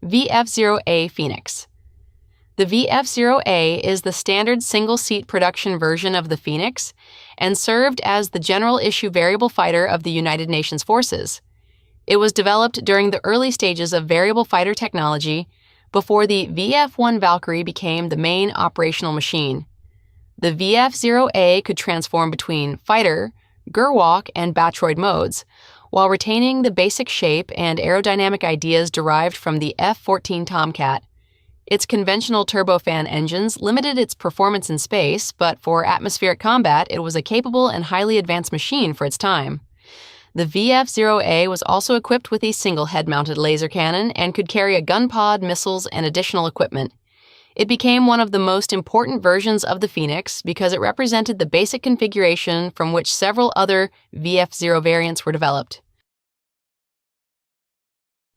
VF-0A Phoenix. The VF-0A is the standard single-seat production version of the Phoenix and served as the general issue variable fighter of the United Nations forces. It was developed during the early stages of variable fighter technology before the VF-1 Valkyrie became the main operational machine. The VF-0A could transform between fighter, gerwalk, and batroid modes, while retaining the basic shape and aerodynamic ideas derived from the F-14 Tomcat. Its conventional turbofan engines limited its performance in space, but for atmospheric combat, it was a capable and highly advanced machine for its time. The VF-0A was also equipped with a single head-mounted laser cannon and could carry a gun pod, missiles, and additional equipment. It became one of the most important versions of the Phoenix because it represented the basic configuration from which several other VF-0 variants were developed.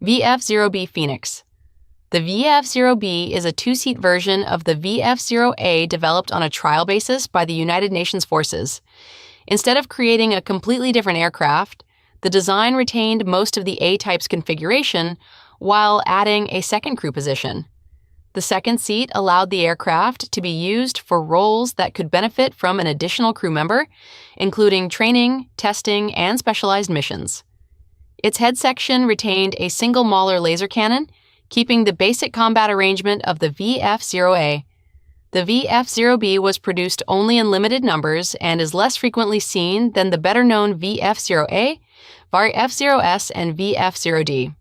VF-0B Phoenix. The VF-0B is a two-seat version of the VF-0A developed on a trial basis by the United Nations forces. Instead of creating a completely different aircraft, the design retained most of the A-type's configuration while adding a second crew position. The second seat allowed the aircraft to be used for roles that could benefit from an additional crew member, including training, testing, and specialized missions. Its head section retained a single Mauler laser cannon, keeping the basic combat arrangement of the VF-0A. The VF-0B was produced only in limited numbers and is less frequently seen than the better-known VF-0A, VF-0S, and VF-0D.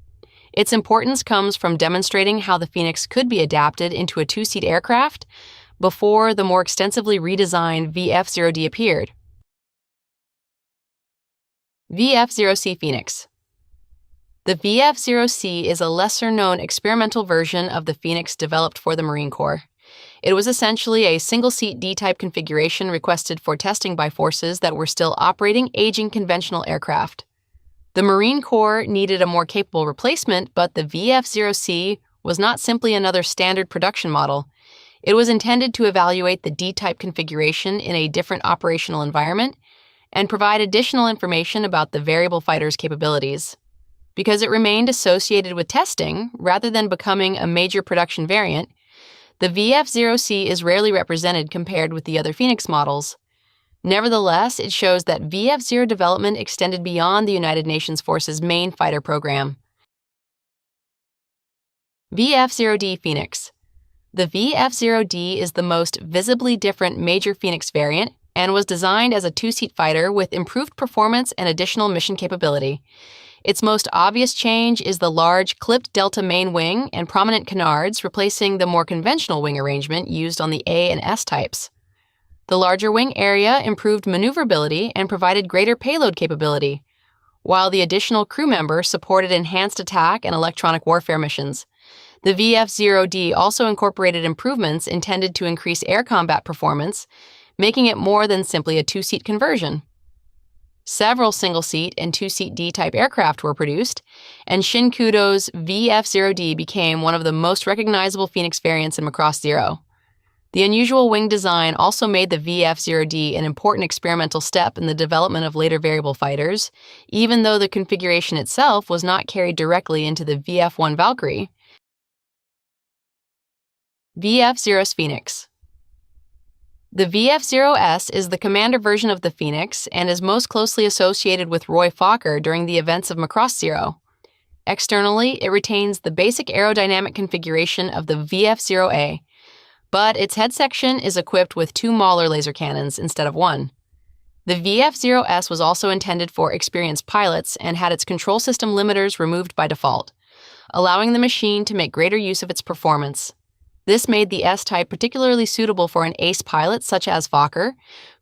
Its importance comes from demonstrating how the Phoenix could be adapted into a two-seat aircraft before the more extensively redesigned VF-0D appeared. VF-0C Phoenix. The VF-0C is a lesser-known experimental version of the Phoenix developed for the Marine Corps. It was essentially a single-seat D-type configuration requested for testing by forces that were still operating aging conventional aircraft. The Marine Corps needed a more capable replacement, but the VF-0C was not simply another standard production model. It was intended to evaluate the D-type configuration in a different operational environment and provide additional information about the variable fighter's capabilities. Because it remained associated with testing rather than becoming a major production variant, the VF-0C is rarely represented compared with the other Phoenix models. Nevertheless, it shows that VF-0 development extended beyond the United Nations Forces' main fighter program. VF-0D Phoenix. The VF-0D is the most visibly different major Phoenix variant and was designed as a two-seat fighter with improved performance and additional mission capability. Its most obvious change is the large, clipped delta main wing and prominent canards, replacing the more conventional wing arrangement used on the A and S types. The larger wing area improved maneuverability and provided greater payload capability, while the additional crew member supported enhanced attack and electronic warfare missions. The VF-0D also incorporated improvements intended to increase air combat performance, making it more than simply a two-seat conversion. Several single-seat and two-seat D-type aircraft were produced, and Shinkudo's VF-0D became one of the most recognizable Phoenix variants in Macross Zero. The unusual wing design also made the VF-0D an important experimental step in the development of later variable fighters, even though the configuration itself was not carried directly into the VF-1 Valkyrie. VF-0S Phoenix. The VF-0S is the commander version of the Phoenix and is most closely associated with Roy Fokker during the events of Macross Zero. Externally, it retains the basic aerodynamic configuration of the VF-0A, but its head section is equipped with two Mauler laser cannons instead of one. The VF-0S was also intended for experienced pilots and had its control system limiters removed by default, allowing the machine to make greater use of its performance. This made the S-type particularly suitable for an ace pilot such as Fokker,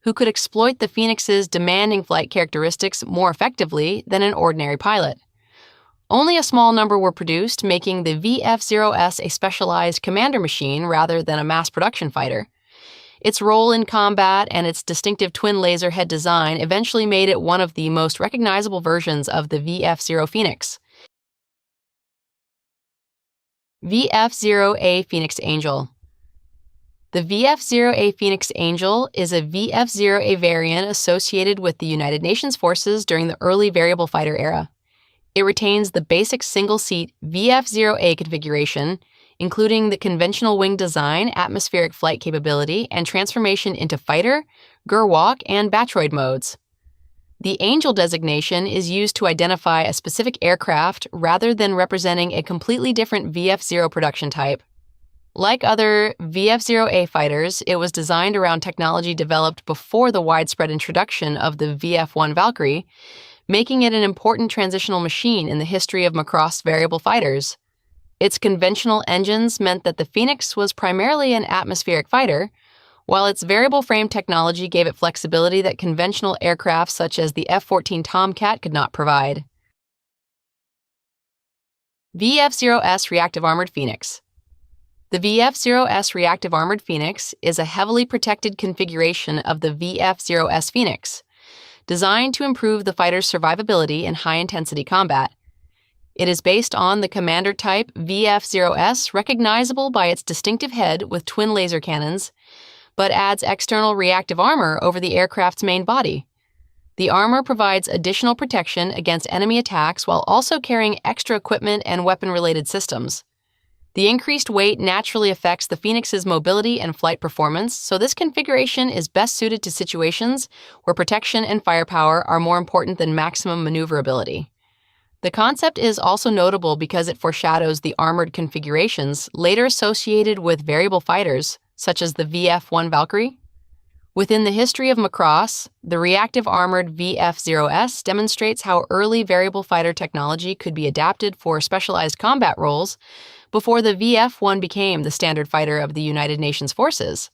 who could exploit the Phoenix's demanding flight characteristics more effectively than an ordinary pilot. Only a small number were produced, making the VF-0S a specialized commander machine rather than a mass production fighter. Its role in combat and its distinctive twin laser head design eventually made it one of the most recognizable versions of the VF-0 Phoenix. VF-0A Phoenix Angel. The VF-0A Phoenix Angel is a VF-0A variant associated with the United Nations forces during the early variable fighter era. It retains the basic single-seat VF-0A configuration, including the conventional wing design, atmospheric flight capability, and transformation into fighter, Gerwalk, and Batroid modes. The Angel designation is used to identify a specific aircraft rather than representing a completely different VF-0 production type. Like other VF-0A fighters, it was designed around technology developed before the widespread introduction of the VF-1 Valkyrie, making it an important transitional machine in the history of Macross variable fighters. Its conventional engines meant that the Phoenix was primarily an atmospheric fighter, while its variable frame technology gave it flexibility that conventional aircraft such as the F-14 Tomcat could not provide. VF-0S Reactive Armored Phoenix. The VF-0S Reactive Armored Phoenix is a heavily protected configuration of the VF-0S Phoenix, designed to improve the fighter's survivability in high-intensity combat. It is based on the commander type VF-0S, recognizable by its distinctive head with twin laser cannons, but adds external reactive armor over the aircraft's main body. The armor provides additional protection against enemy attacks while also carrying extra equipment and weapon-related systems. The increased weight naturally affects the Phoenix's mobility and flight performance, so this configuration is best suited to situations where protection and firepower are more important than maximum maneuverability. The concept is also notable because it foreshadows the armored configurations later associated with variable fighters, such as the VF-1 Valkyrie. Within the history of Macross, the reactive armored VF-0S demonstrates how early variable fighter technology could be adapted for specialized combat roles before the VF-1 became the standard fighter of the United Nations forces.